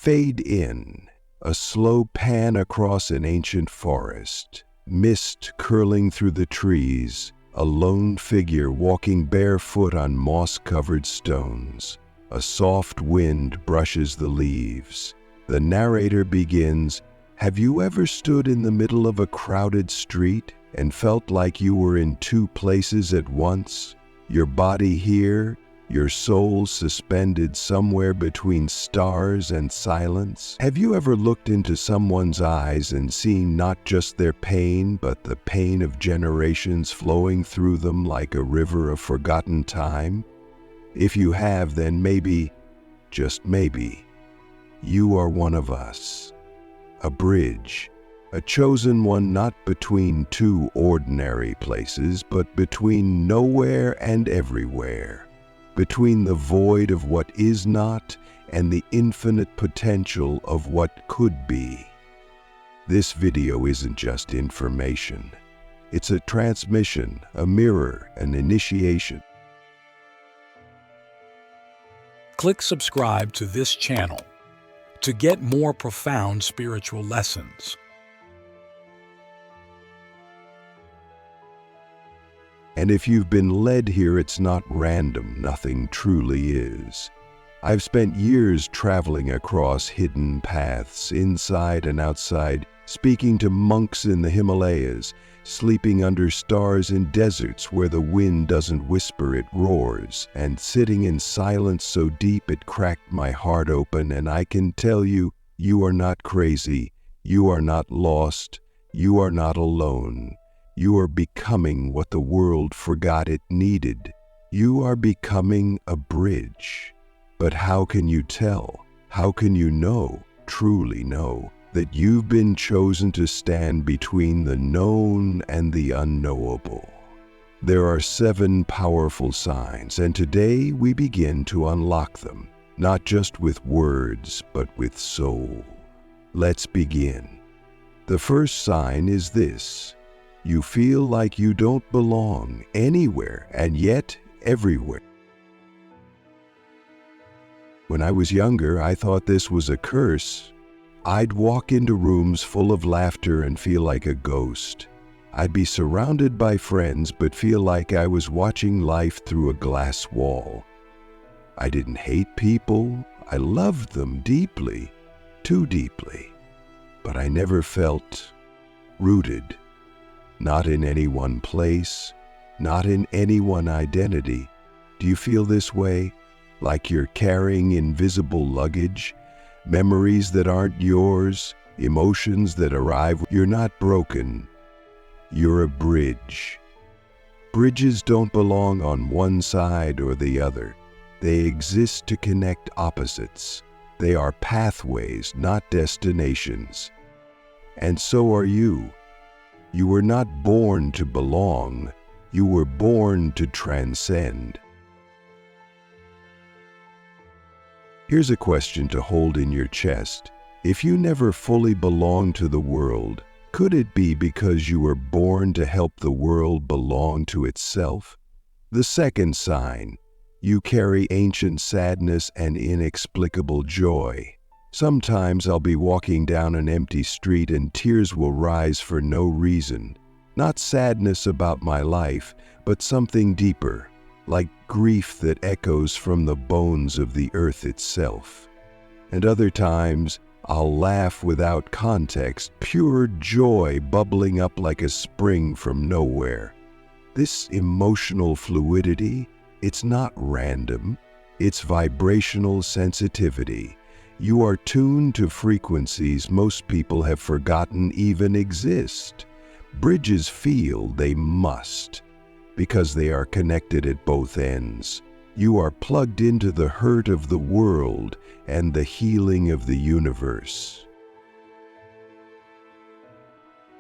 fade in, a slow pan across an ancient forest, mist curling through the trees, a lone figure walking barefoot on moss-covered stones. A soft wind brushes the leaves. The narrator begins, "Have you ever stood in the middle of a crowded street and felt like you were in two places at once? Your body here, your soul suspended somewhere between stars and silence? Have you ever looked into someone's eyes and seen not just their pain, but the pain of generations flowing through them like a river of forgotten time? If you have, then maybe, just maybe, you are one of us. A bridge, a chosen one not between two ordinary places, but between nowhere and everywhere, between the void of what is not and the infinite potential of what could be." This video isn't just information. It's a transmission, a mirror, an initiation. Click subscribe to this channel to get more profound spiritual lessons. And if you've been led here, it's not random. Nothing truly is. I've spent years traveling across hidden paths, inside and outside, speaking to monks in the Himalayas, sleeping under stars in deserts where the wind doesn't whisper, it roars, and sitting in silence so deep it cracked my heart open. And I can tell you, you are not crazy, you are not lost, you are not alone. You are becoming what the world forgot it needed. You are becoming a bridge. But how can you tell? How can you know, truly know, that you've been chosen to stand between the known and the unknowable? There are 7 powerful signs, and today we begin to unlock them, not just with words, but with soul. Let's begin. The first sign is this: you feel like you don't belong anywhere, and yet everywhere. When I was younger, I thought this was a curse. I'd walk into rooms full of laughter and feel like a ghost. I'd be surrounded by friends but feel like I was watching life through a glass wall. I didn't hate people. I loved them deeply, too deeply. But I never felt rooted. Not in any one place, not in any one identity. Do you feel this way? Like you're carrying invisible luggage? Memories that aren't yours, emotions that arrive. You're not broken. You're a bridge. Bridges don't belong on one side or the other. They exist to connect opposites. They are pathways, not destinations. And so are you. You were not born to belong. You were born to transcend. Here's a question to hold in your chest. If you never fully belong to the world, could it be because you were born to help the world belong to itself? The second sign: you carry ancient sadness and inexplicable joy. Sometimes I'll be walking down an empty street and tears will rise for no reason. Not sadness about my life, but something deeper, like grief that echoes from the bones of the earth itself. And other times, I'll laugh without context, pure joy bubbling up like a spring from nowhere. This emotional fluidity, it's not random, it's vibrational sensitivity. You are tuned to frequencies most people have forgotten even exist. Bridges feel they must, because they are connected at both ends. You are plugged into the hurt of the world and the healing of the universe.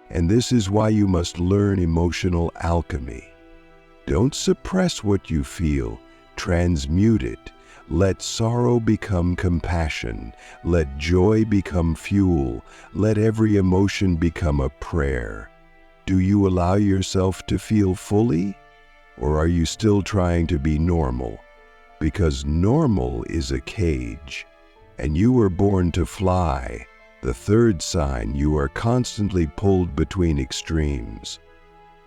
And this is why you must learn emotional alchemy. Don't suppress what you feel, transmute it. Let sorrow become compassion. Let joy become fuel. Let every emotion become a prayer. Do you allow yourself to feel fully? Or are you still trying to be normal? Because normal is a cage, and you were born to fly. The third sign, you are constantly pulled between extremes.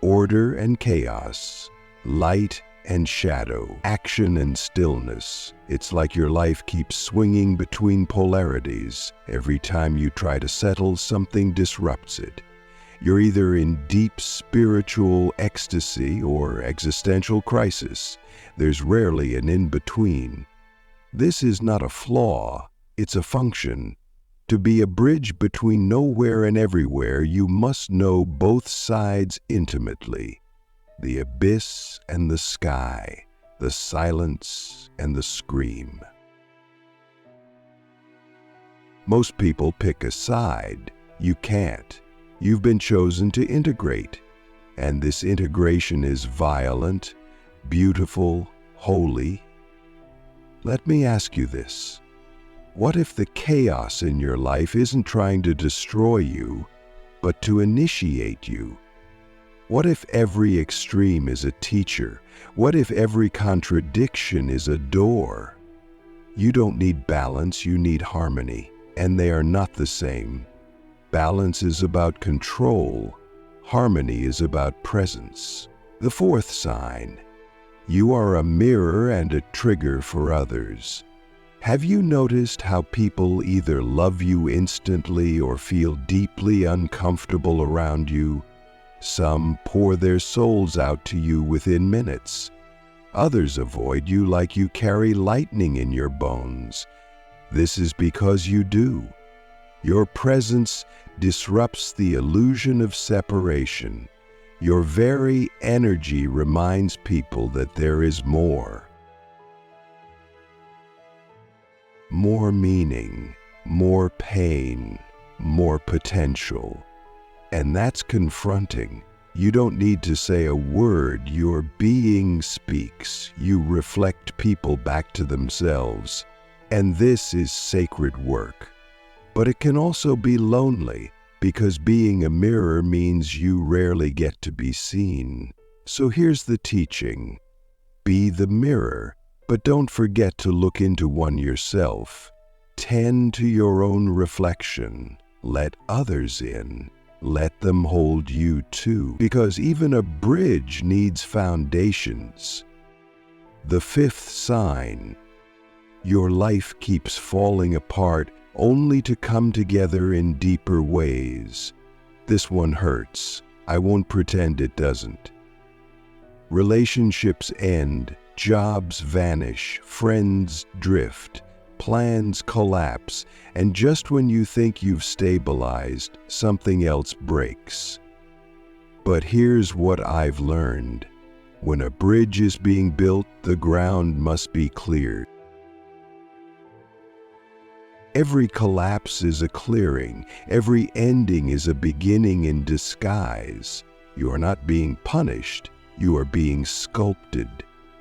Order and chaos, light and shadow, action and stillness. It's like your life keeps swinging between polarities. Every time you try to settle, something disrupts it. You're either in deep spiritual ecstasy or existential crisis. There's rarely an in-between. This is not a flaw, it's a function. To be a bridge between nowhere and everywhere, you must know both sides intimately. The abyss and the sky, the silence and the scream. Most people pick a side. You can't. You've been chosen to integrate. And this integration is violent, beautiful, holy. Let me ask you this. What if the chaos in your life isn't trying to destroy you, but to initiate you? What if every extreme is a teacher? What if every contradiction is a door? You don't need balance, you need harmony, and they are not the same. Balance is about control. Harmony is about presence. The fourth sign. You are a mirror and a trigger for others. Have you noticed how people either love you instantly or feel deeply uncomfortable around you? Some pour their souls out to you within minutes. Others avoid you like you carry lightning in your bones. This is because you do. Your presence disrupts the illusion of separation. Your very energy reminds people that there is more. More meaning, more pain, more potential. And that's confronting. You don't need to say a word. Your being speaks. You reflect people back to themselves. And this is sacred work. But it can also be lonely, because being a mirror means you rarely get to be seen. So here's the teaching. Be the mirror, but don't forget to look into one yourself. Tend to your own reflection. Let others in. Let them hold you too, because even a bridge needs foundations. The fifth sign. Your life keeps falling apart only to come together in deeper ways. This one hurts. I won't pretend it doesn't. Relationships end, jobs vanish, friends drift, plans collapse, and just when you think you've stabilized, something else breaks. But here's what I've learned. When a bridge is being built, the ground must be cleared. Every collapse is a clearing. Every ending is a beginning in disguise. You are not being punished. You are being sculpted.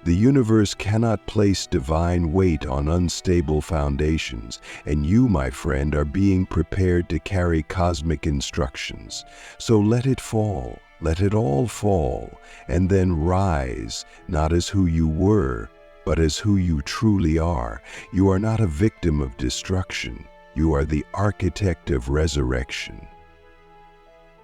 The universe cannot place divine weight on unstable foundations, and you, my friend, are being prepared to carry cosmic instructions. So let it fall. Let it all fall, and then rise, not as who you were, but as who you truly are. You are not a victim of destruction. You are the architect of resurrection.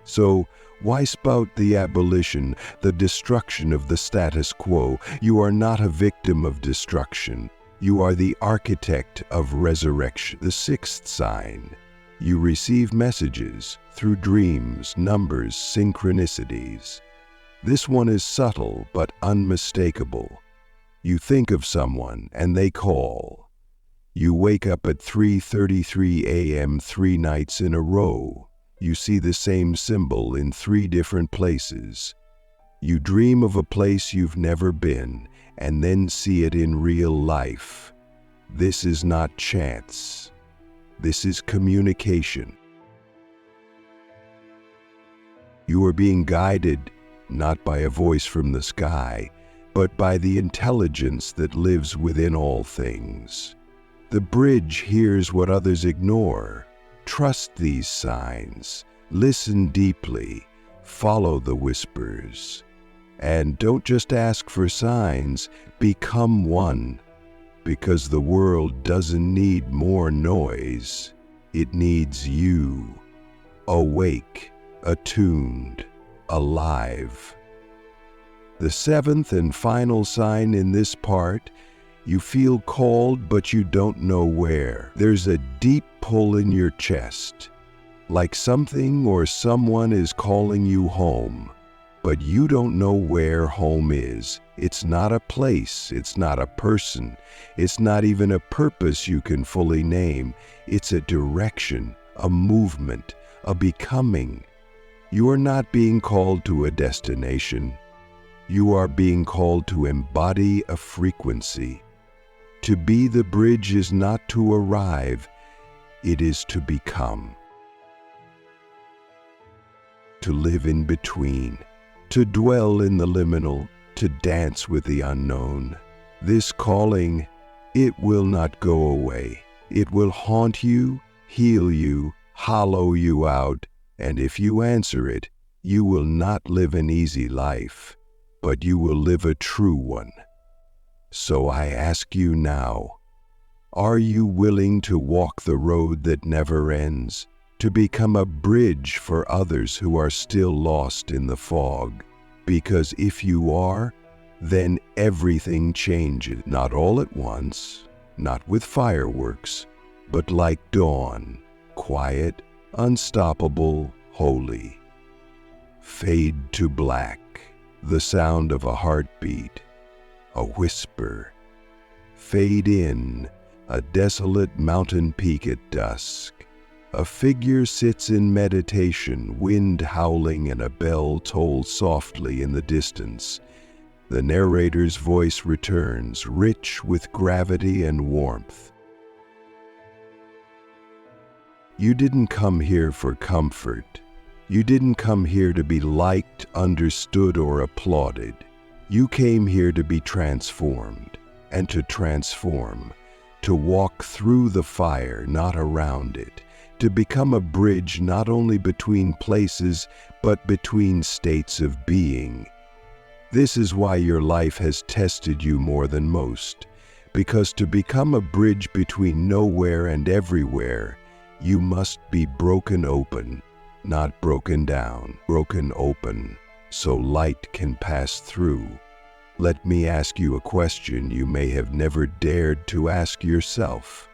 So, why spout the abolition, the destruction of the status quo? You are not a victim of destruction. You are the architect of resurrection. The sixth sign. You receive messages through dreams, numbers, synchronicities. This one is subtle but unmistakable. You think of someone and they call. You wake up at 3:33 a.m. 3 nights in a row. You see the same symbol in 3 different places. You dream of a place you've never been and then see it in real life. This is not chance. This is communication. You are being guided not by a voice from the sky, but by the intelligence that lives within all things. The bridge hears what others ignore. Trust these signs. Listen deeply. Follow the whispers. And don't just ask for signs. Become one. because the world doesn't need more noise. It needs you, awake, attuned, alive. The seventh and final sign in this part, you feel called but you don't know where. There's a deep pull in your chest, like something or someone is calling you home, but you don't know where home is. It's not a place, it's not a person, it's not even a purpose you can fully name. It's a direction, a movement, a becoming. You are not being called to a destination. You are being called to embody a frequency. To be the bridge is not to arrive, it is to become. To live in between, to dwell in the liminal, to dance with the unknown. This calling, it will not go away. It will haunt you, heal you, hollow you out, and if you answer it, you will not live an easy life, but you will live a true one. So I ask you now, are you willing to walk the road that never ends, to become a bridge for others who are still lost in the fog? Because if you are, then everything changes, not all at once, not with fireworks, but like dawn, quiet, unstoppable, holy. Fade to black, the sound of a heartbeat, a whisper. Fade in, a desolate mountain peak at dusk. A figure sits in meditation, wind howling and a bell tolls softly in the distance. The narrator's voice returns, rich with gravity and warmth. You didn't come here for comfort. You didn't come here to be liked, understood, or applauded. You came here to be transformed, and to transform, to walk through the fire, not around it, to become a bridge not only between places, but between states of being. This is why your life has tested you more than most, because to become a bridge between nowhere and everywhere, you must be broken open, not broken down, broken open, so light can pass through. Let me ask you a question you may have never dared to ask yourself.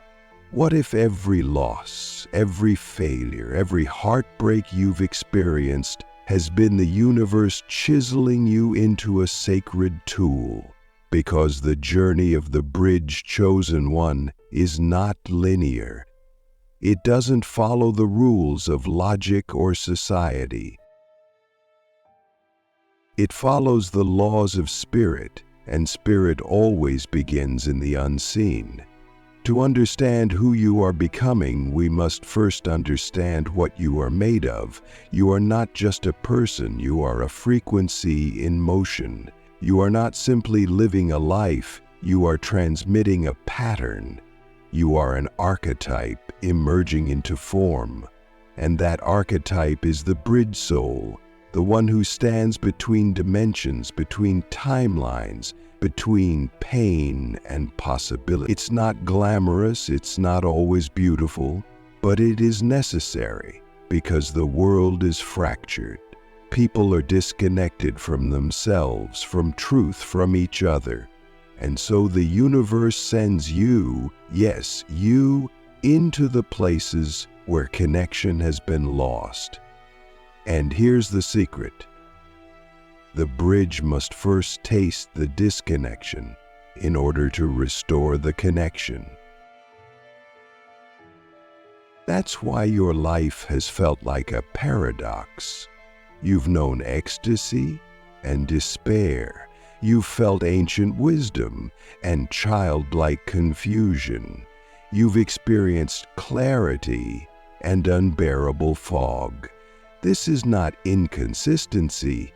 What if every loss, every failure, every heartbreak you've experienced has been the universe chiseling you into a sacred tool? Because the journey of the bridge chosen one is not linear. It doesn't follow the rules of logic or society. It follows the laws of spirit, and spirit always begins in the unseen. To understand who you are becoming, we must first understand what you are made of. You are not just a person, you are a frequency in motion. You are not simply living a life, you are transmitting a pattern. You are an archetype emerging into form. And that archetype is the bridge soul, the one who stands between dimensions, between timelines, between pain and possibility. It's not glamorous, it's not always beautiful, but it is necessary because the world is fractured. People are disconnected from themselves, from truth, from each other. And so the universe sends you, yes, you, into the places where connection has been lost. And here's the secret. The bridge must first taste the disconnection in order to restore the connection. That's why your life has felt like a paradox. You've known ecstasy and despair. You've felt ancient wisdom and childlike confusion. You've experienced clarity and unbearable fog. This is not inconsistency.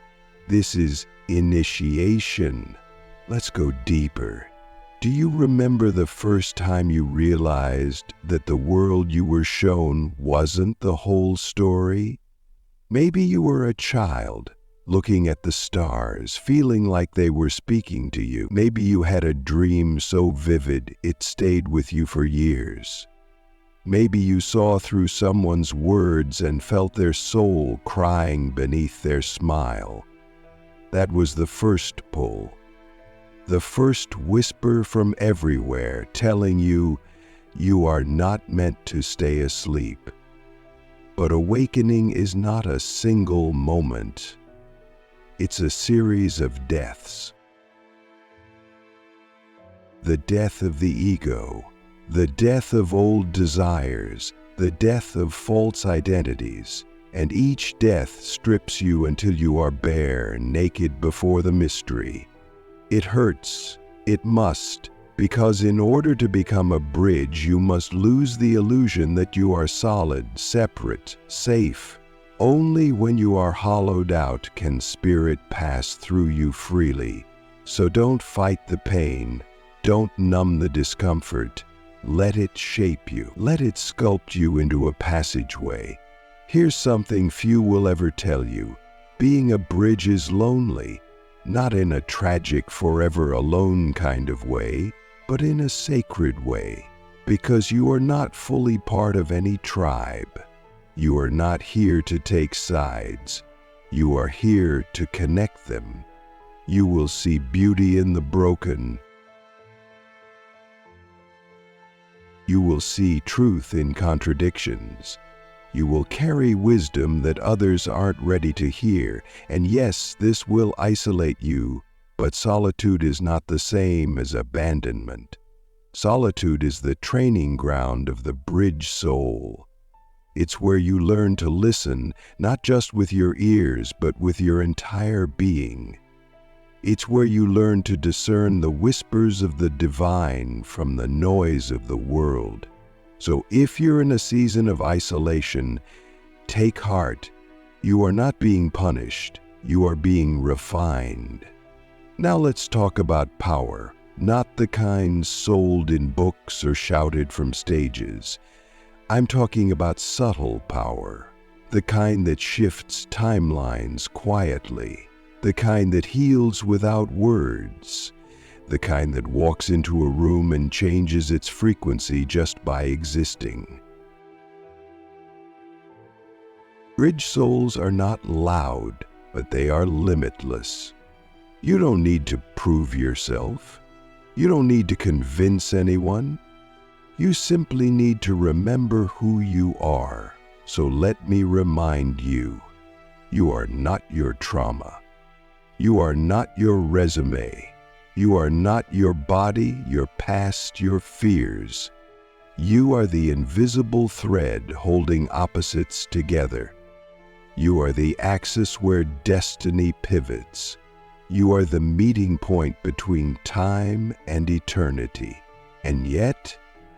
This is initiation. Let's go deeper. Do you remember the first time you realized that the world you were shown wasn't the whole story? Maybe you were a child, looking at the stars, feeling like they were speaking to you. Maybe you had a dream so vivid it stayed with you for years. Maybe you saw through someone's words and felt their soul crying beneath their smile. That was the first pull. The first whisper from everywhere telling you, you are not meant to stay asleep. But awakening is not a single moment. It's a series of deaths. The death of the ego, the death of old desires, the death of false identities, and each death strips you until you are bare, naked before the mystery. It hurts, it must, because in order to become a bridge, you must lose the illusion that you are solid, separate, safe. Only when you are hollowed out can spirit pass through you freely. So don't fight the pain, don't numb the discomfort. Let it shape you, let it sculpt you into a passageway. Here's something few will ever tell you. Being a bridge is lonely. Not in a tragic, forever alone kind of way, but in a sacred way, because you are not fully part of any tribe. You are not here to take sides. You are here to connect them. You will see beauty in the broken. You will see truth in contradictions. You will carry wisdom that others aren't ready to hear, and yes, this will isolate you, but solitude is not the same as abandonment. Solitude is the training ground of the bridge soul. It's where you learn to listen, not just with your ears, but with your entire being. It's where you learn to discern the whispers of the divine from the noise of the world. So if you're in a season of isolation, take heart. You are not being punished. You are being refined. Now let's talk about power, not the kind sold in books or shouted from stages. I'm talking about subtle power, the kind that shifts timelines quietly, the kind that heals without words, the kind that walks into a room and changes its frequency just by existing. Bridge souls are not loud, but they are limitless. You don't need to prove yourself. You don't need to convince anyone. You simply need to remember who you are. So let me remind you, you are not your trauma. You are not your resume. You are not your body, your past, your fears. You are the invisible thread holding opposites together. You are the axis where destiny pivots. You are the meeting point between time and eternity. And yet,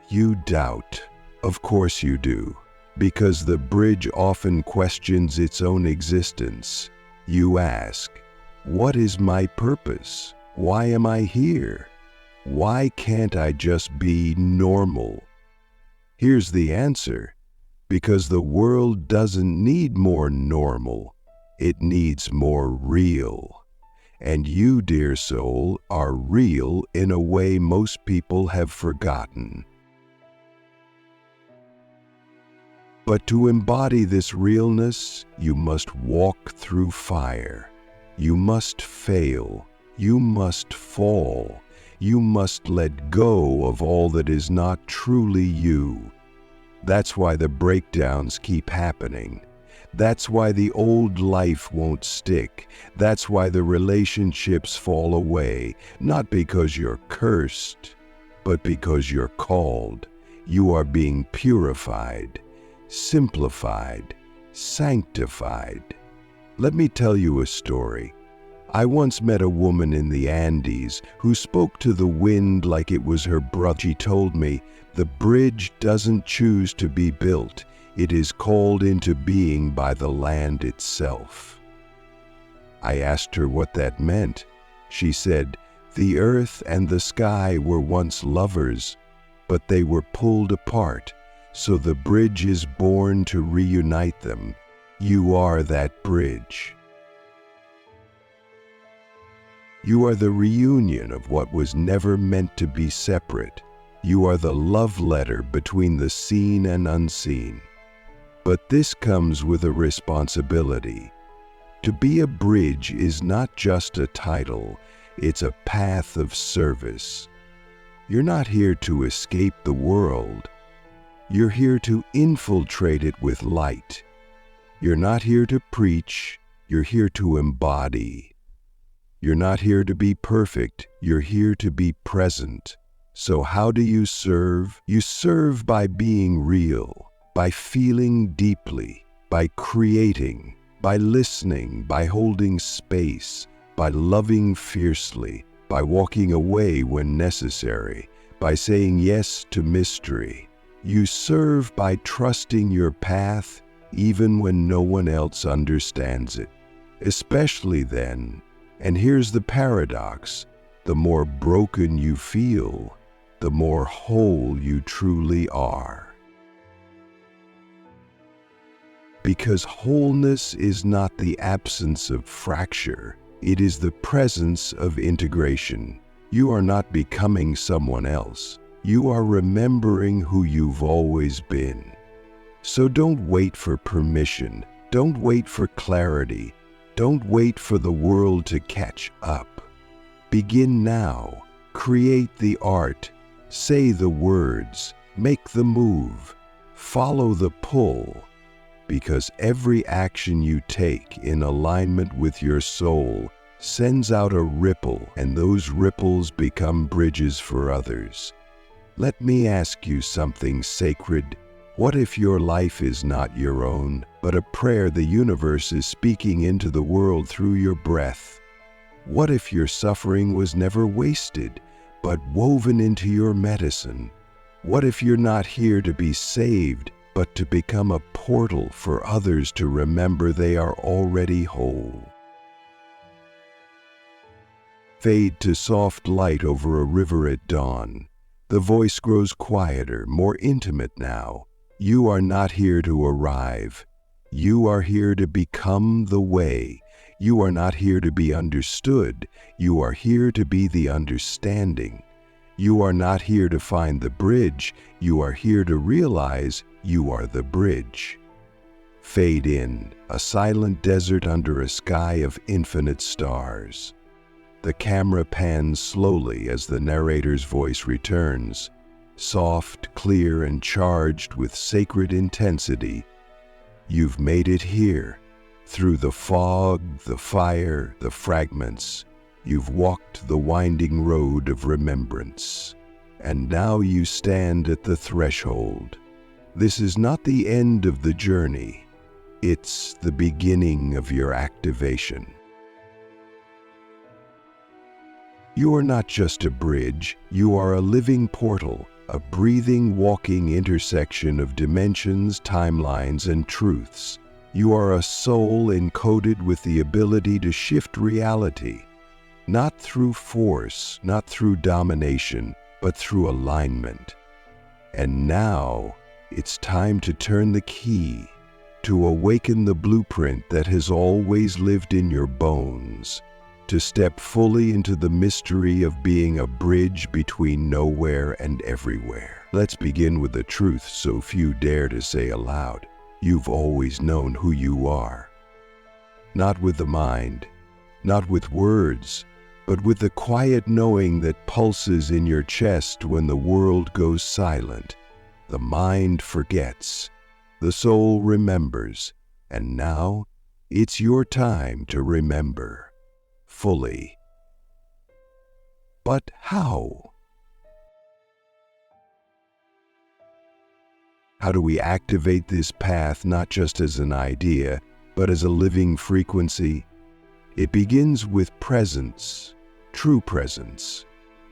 you doubt. Of course you do, because the bridge often questions its own existence. You ask, what is my purpose? Why am I here? Why can't I just be normal? Here's the answer. Because the world doesn't need more normal. It needs more real. And you, dear soul, are real in a way most people have forgotten. But to embody this realness, you must walk through fire. You must fail. You must fall. You must let go of all that is not truly you. That's why the breakdowns keep happening. That's why the old life won't stick. That's why the relationships fall away, not because you're cursed, but because you're called. You are being purified, simplified, sanctified. Let me tell you a story. I once met a woman in the Andes who spoke to the wind like it was her brother. She told me, the bridge doesn't choose to be built. It is called into being by the land itself. I asked her what that meant. She said, the earth and the sky were once lovers, but they were pulled apart, so the bridge is born to reunite them. You are that bridge. You are the reunion of what was never meant to be separate. You are the love letter between the seen and unseen. But this comes with a responsibility. To be a bridge is not just a title, it's a path of service. You're not here to escape the world. You're here to infiltrate it with light. You're not here to preach, you're here to embody. You're not here to be perfect, you're here to be present. So how do you serve? You serve by being real, by feeling deeply, by creating, by listening, by holding space, by loving fiercely, by walking away when necessary, by saying yes to mystery. You serve by trusting your path even when no one else understands it. Especially then, and here's the paradox, the more broken you feel, the more whole you truly are. Because wholeness is not the absence of fracture, it is the presence of integration. You are not becoming someone else. You are remembering who you've always been. So don't wait for permission. Don't wait for clarity. Don't wait for the world to catch up. Begin now. Create the art. Say the words. Make the move. Follow the pull. Because every action you take in alignment with your soul sends out a ripple, and those ripples become bridges for others. Let me ask you something sacred. What if your life is not your own, but a prayer the universe is speaking into the world through your breath? What if your suffering was never wasted, but woven into your medicine? What if you're not here to be saved, but to become a portal for others to remember they are already whole? Fade to soft light over a river at dawn. The voice grows quieter, more intimate now. You are not here to arrive. You are here to become the way. You are not here to be understood. You are here to be the understanding. You are not here to find the bridge. You are here to realize you are the bridge. Fade in, a silent desert under a sky of infinite stars. The camera pans slowly as the narrator's voice returns, soft, clear, and charged with sacred intensity. You've made it here. Through the fog, the fire, the fragments, you've walked the winding road of remembrance. And now you stand at the threshold. This is not the end of the journey. It's the beginning of your activation. You are not just a bridge, you are a living portal, a breathing, walking intersection of dimensions, timelines, and truths. You are a soul encoded with the ability to shift reality, not through force, not through domination, but through alignment. And now, it's time to turn the key, to awaken the blueprint that has always lived in your bones, to step fully into the mystery of being a bridge between nowhere and everywhere. Let's begin with the truth so few dare to say aloud. You've always known who you are. Not with the mind, not with words, but with the quiet knowing that pulses in your chest when the world goes silent. The mind forgets, the soul remembers, and now it's your time to remember. Fully. But how? How do we activate this path not just as an idea, but as a living frequency? It begins with presence, true presence.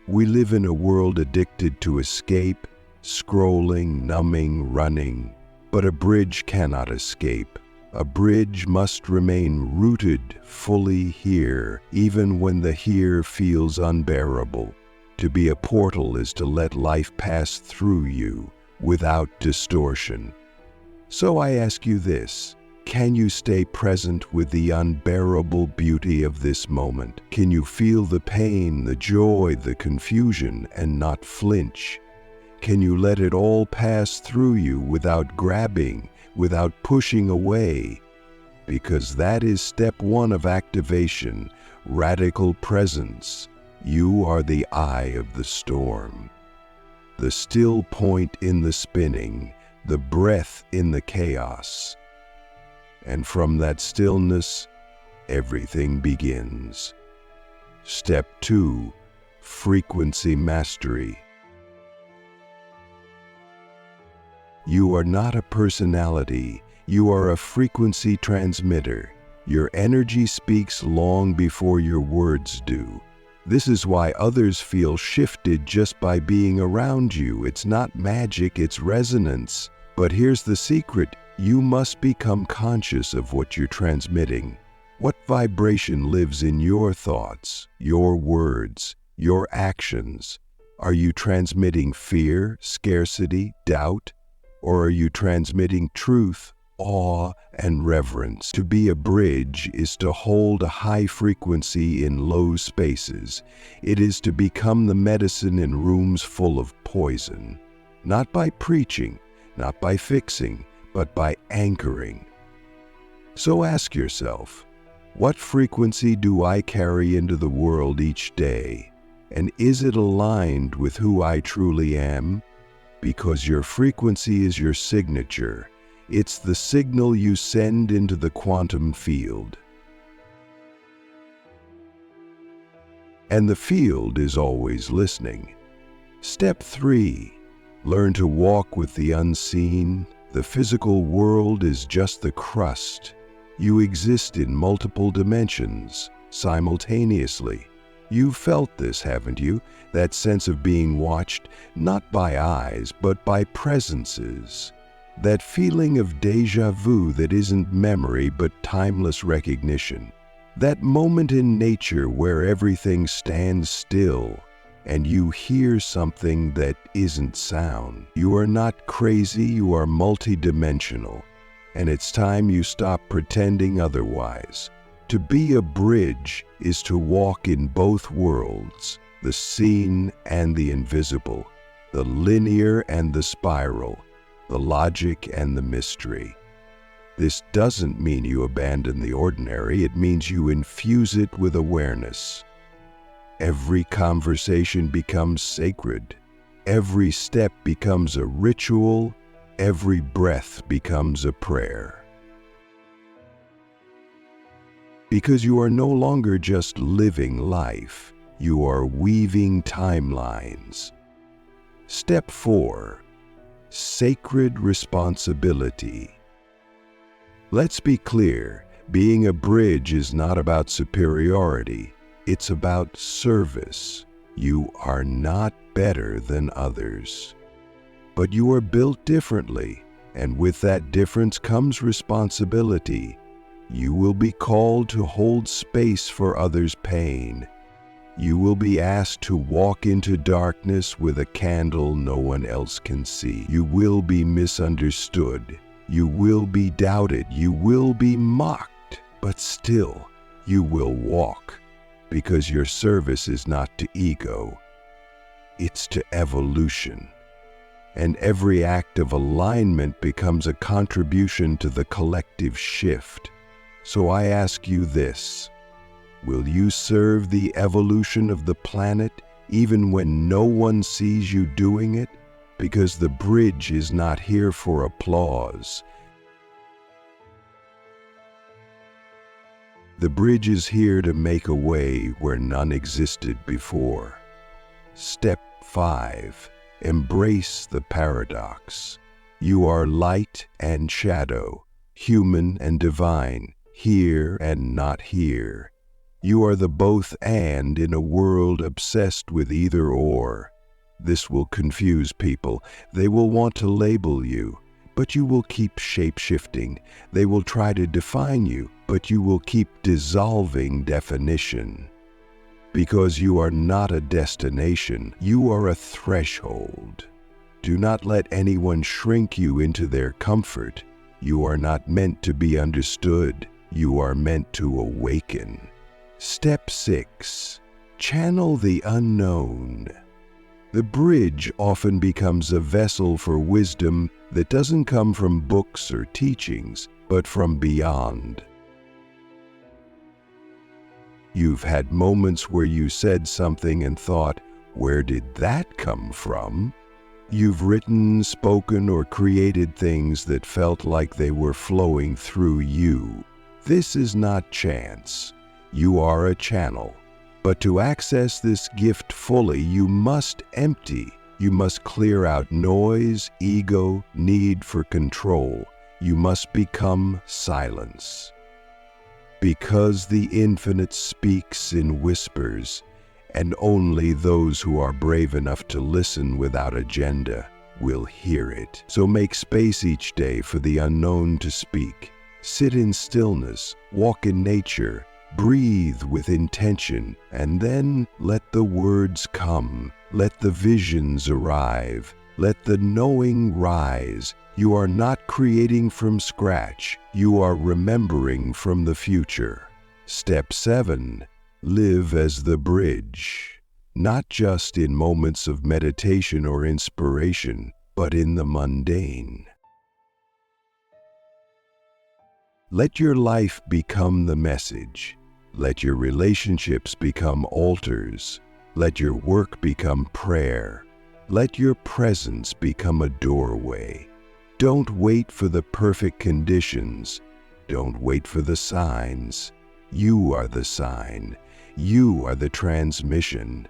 We live in a world addicted to escape, scrolling, numbing, running. But a bridge cannot escape. A bridge must remain rooted fully here, even when the here feels unbearable. To be a portal is to let life pass through you without distortion. So I ask you this, Can you stay present with the unbearable beauty of this moment? Can you feel the pain, the joy, the confusion, and not flinch? Can you let it all pass through you without grabbing, without pushing away? Because that is step one of activation, radical presence. You are the eye of the storm, the still point in the spinning, the breath in the chaos. And from that stillness, everything begins. Step 2, frequency mastery. You are not a personality, you are a frequency transmitter. Your energy speaks long before your words do. This is why others feel shifted just by being around you. It's not magic, it's resonance. But here's the secret. You must become conscious of what you're transmitting. What vibration lives in your thoughts, your words, your actions? Are you transmitting fear, scarcity, doubt? Or are you transmitting truth, awe, and reverence? To be a bridge is to hold a high frequency in low spaces. It is to become the medicine in rooms full of poison. Not by preaching, not by fixing, but by anchoring. So ask yourself, what frequency do I carry into the world each day? And is it aligned with who I truly am? Because your frequency is your signature. It's the signal you send into the quantum field. And the field is always listening. Step 3, learn to walk with the unseen. The physical world is just the crust. You exist in multiple dimensions, simultaneously. You've felt this, haven't you? That sense of being watched, not by eyes, but by presences. That feeling of déjà vu that isn't memory, but timeless recognition. That moment in nature where everything stands still, and you hear something that isn't sound. You are not crazy, you are multidimensional, and it's time you stop pretending otherwise. To be a bridge is to walk in both worlds, the seen and the invisible, the linear and the spiral, the logic and the mystery. This doesn't mean you abandon the ordinary, it means you infuse it with awareness. Every conversation becomes sacred. Every step becomes a ritual. Every breath becomes a prayer. Because you are no longer just living life, you are weaving timelines. Step 4, sacred responsibility. Let's be clear, being a bridge is not about superiority. It's about service. You are not better than others. But you are built differently, and with that difference comes responsibility. You will be called to hold space for others' pain. You will be asked to walk into darkness with a candle no one else can see. You will be misunderstood. You will be doubted. You will be mocked. But still, you will walk. Because your service is not to ego, it's to evolution. And every act of alignment becomes a contribution to the collective shift. So I ask you this, will you serve the evolution of the planet even when no one sees you doing it? Because the bridge is not here for applause. The bridge is here to make a way where none existed before. Step 5. Embrace the paradox. You are light and shadow, human and divine, here and not here. You are the both and in a world obsessed with either or. This will confuse people. They will want to label you, but you will keep shape-shifting. They will try to define you, but you will keep dissolving definition. Because you are not a destination, you are a threshold. Do not let anyone shrink you into their comfort. You are not meant to be understood. You are meant to awaken. Step 6. Channel the unknown. The bridge often becomes a vessel for wisdom that doesn't come from books or teachings, but from beyond. You've had moments where you said something and thought, "Where did that come from?" You've written, spoken, or created things that felt like they were flowing through you. This is not chance. You are a channel. But to access this gift fully, you must empty. You must clear out noise, ego, need for control. You must become silence. Because the infinite speaks in whispers, and only those who are brave enough to listen without agenda will hear it. So make space each day for the unknown to speak. Sit in stillness, walk in nature, breathe with intention, and then let the words come. Let the visions arrive. Let the knowing rise. You are not creating from scratch. You are remembering from the future. Step 7. Live as the bridge. Not just in moments of meditation or inspiration, but in the mundane. Let your life become the message. Let your relationships become altars. Let your work become prayer. Let your presence become a doorway. Don't wait for the perfect conditions. Don't wait for the signs. You are the sign. You are the transmission.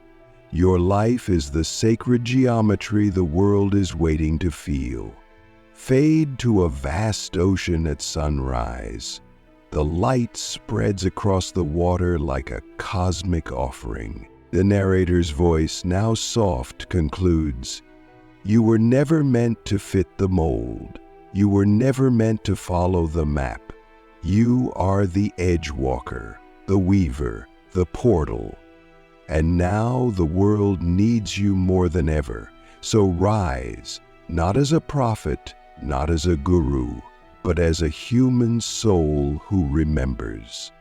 Your life is the sacred geometry the world is waiting to feel. Fade to a vast ocean at sunrise. The light spreads across the water like a cosmic offering. The narrator's voice, now soft, concludes, "You were never meant to fit the mold. You were never meant to follow the map. You are the edge walker, the weaver, the portal. And now the world needs you more than ever. So rise, not as a prophet, not as a guru, but as a human soul who remembers.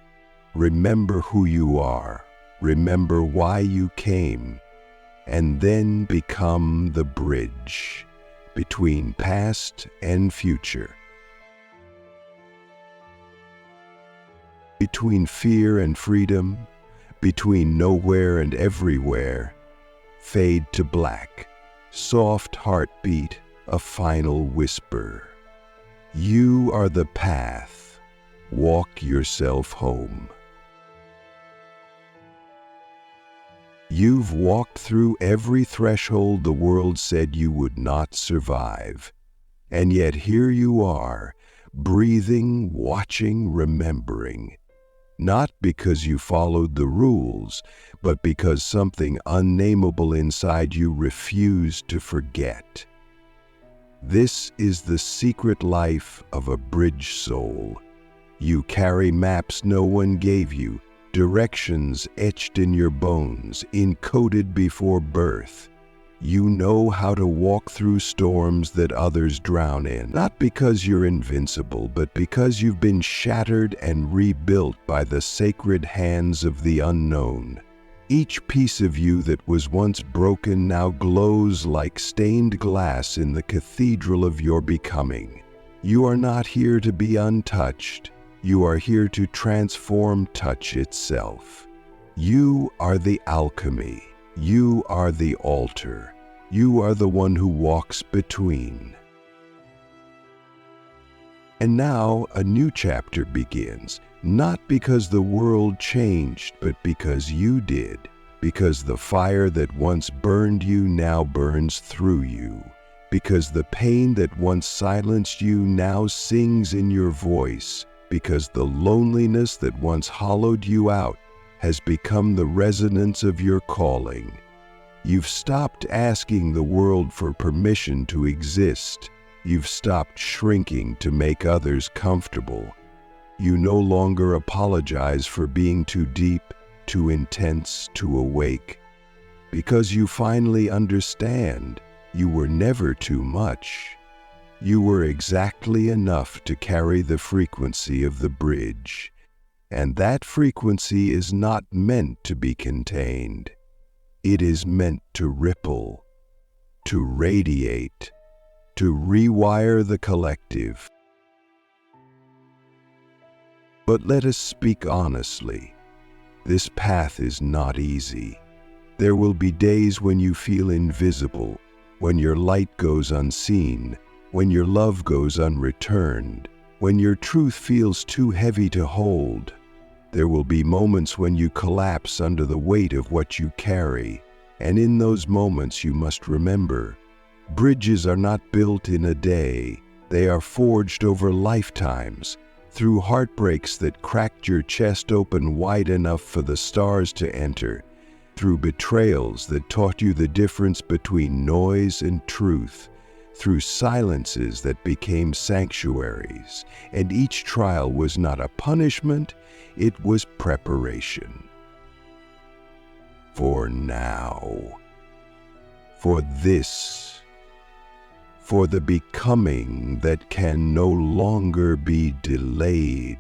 Remember who you are. Remember why you came. And then become the bridge between past and future. Between fear and freedom, between nowhere and everywhere. Fade to black, soft heartbeat, a final whisper. You are the path. Walk yourself home. You've walked through every threshold the world said you would not survive. And yet here you are, breathing, watching, remembering. Not because you followed the rules, but because something unnameable inside you refused to forget. This is the secret life of a bridge soul. You carry maps no one gave you, directions etched in your bones, encoded before birth. You know how to walk through storms that others drown in, not because you're invincible, but because you've been shattered and rebuilt by the sacred hands of the unknown. Each piece of you that was once broken now glows like stained glass in the cathedral of your becoming. You are not here to be untouched. You are here to transform touch itself. You are the alchemy. You are the altar. You are the one who walks between. And now a new chapter begins, not because the world changed, but because you did. Because the fire that once burned you now burns through you. Because the pain that once silenced you now sings in your voice. Because the loneliness that once hollowed you out has become the resonance of your calling. You've stopped asking the world for permission to exist. You've stopped shrinking to make others comfortable. You no longer apologize for being too deep, too intense, too awake. Because you finally understand you were never too much. You were exactly enough to carry the frequency of the bridge, and that frequency is not meant to be contained. It is meant to ripple, to radiate, to rewire the collective. But let us speak honestly. This path is not easy. There will be days when you feel invisible, when your light goes unseen, when your love goes unreturned, when your truth feels too heavy to hold. There will be moments when you collapse under the weight of what you carry, and in those moments you must remember, bridges are not built in a day. They are forged over lifetimes, through heartbreaks that cracked your chest open wide enough for the stars to enter, through betrayals that taught you the difference between noise and truth, through silences that became sanctuaries, and each trial was not a punishment, it was preparation. For now, for this, for the becoming that can no longer be delayed.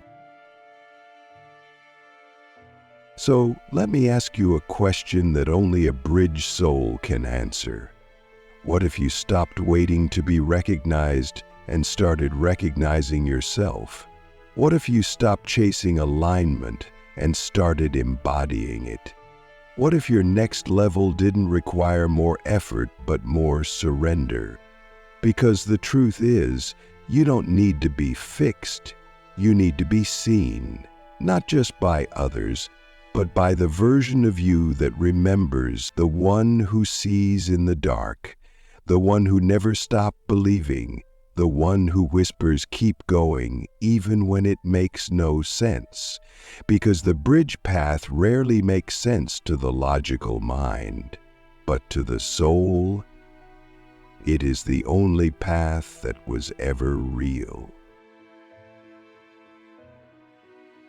So let me ask you a question that only a bridge soul can answer. What if you stopped waiting to be recognized and started recognizing yourself? What if you stopped chasing alignment and started embodying it? What if your next level didn't require more effort but more surrender? Because the truth is, you don't need to be fixed. You need to be seen, not just by others, but by the version of you that remembers, the one who sees in the dark, the one who never stopped believing, the one who whispers, "Keep going," even when it makes no sense. Because the bridge path rarely makes sense to the logical mind, but to the soul, it is the only path that was ever real.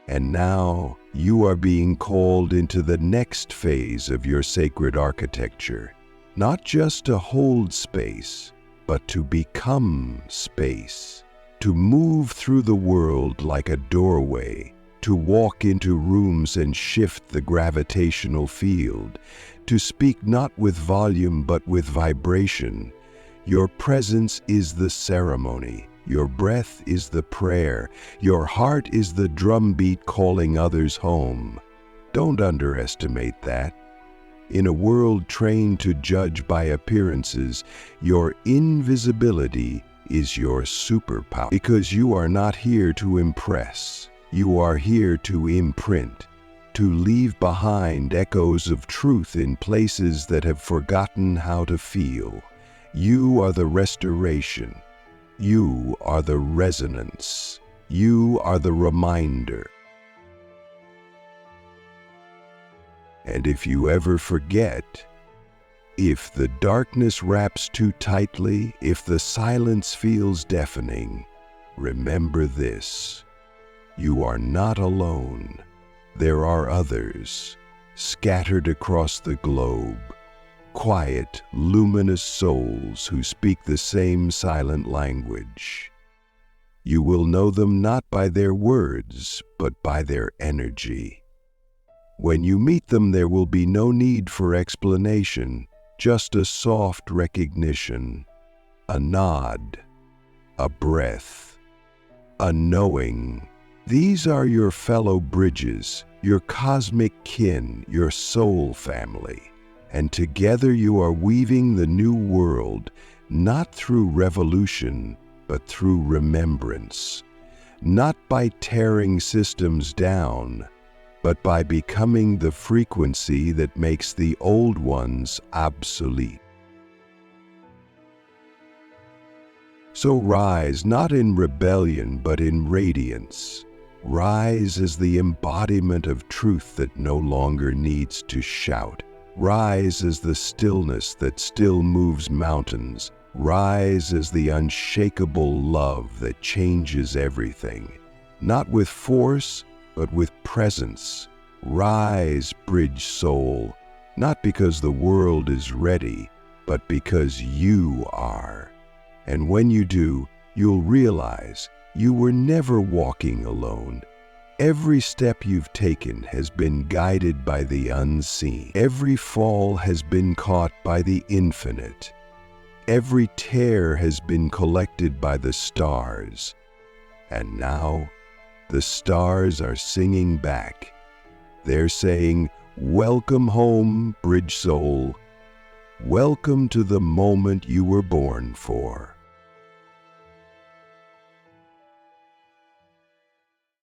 And now you are being called into the next phase of your sacred architecture, not just to hold space, but to become space, to move through the world like a doorway, to walk into rooms and shift the gravitational field, to speak not with volume but with vibration. Your presence is the ceremony. Your breath is the prayer. Your heart is the drumbeat calling others home. Don't underestimate that. In a world trained to judge by appearances, your invisibility is your superpower. Because you are not here to impress. You are here to imprint, to leave behind echoes of truth in places that have forgotten how to feel. You are the restoration. You are the resonance. You are the reminder. And if you ever forget, if the darkness wraps too tightly, if the silence feels deafening, remember this: you are not alone. There are others, scattered across the globe, quiet, luminous souls who speak the same silent language. You will know them not by their words, but by their energy. When you meet them, there will be no need for explanation, just a soft recognition, a nod, a breath, a knowing. These are your fellow bridges, your cosmic kin, your soul family. And together you are weaving the new world, not through revolution, but through remembrance. Not by tearing systems down, but by becoming the frequency that makes the old ones obsolete. So rise not in rebellion, but in radiance. Rise as the embodiment of truth that no longer needs to shout. Rise as the stillness that still moves mountains. Rise as the unshakable love that changes everything. Not with force, but with presence. Rise, bridge soul, not because the world is ready, but because you are. And when you do, you'll realize you were never walking alone. Every step you've taken has been guided by the unseen. Every fall has been caught by the infinite. Every tear has been collected by the stars. And now, the stars are singing back. They're saying, "Welcome home, bridge soul. Welcome to the moment you were born for."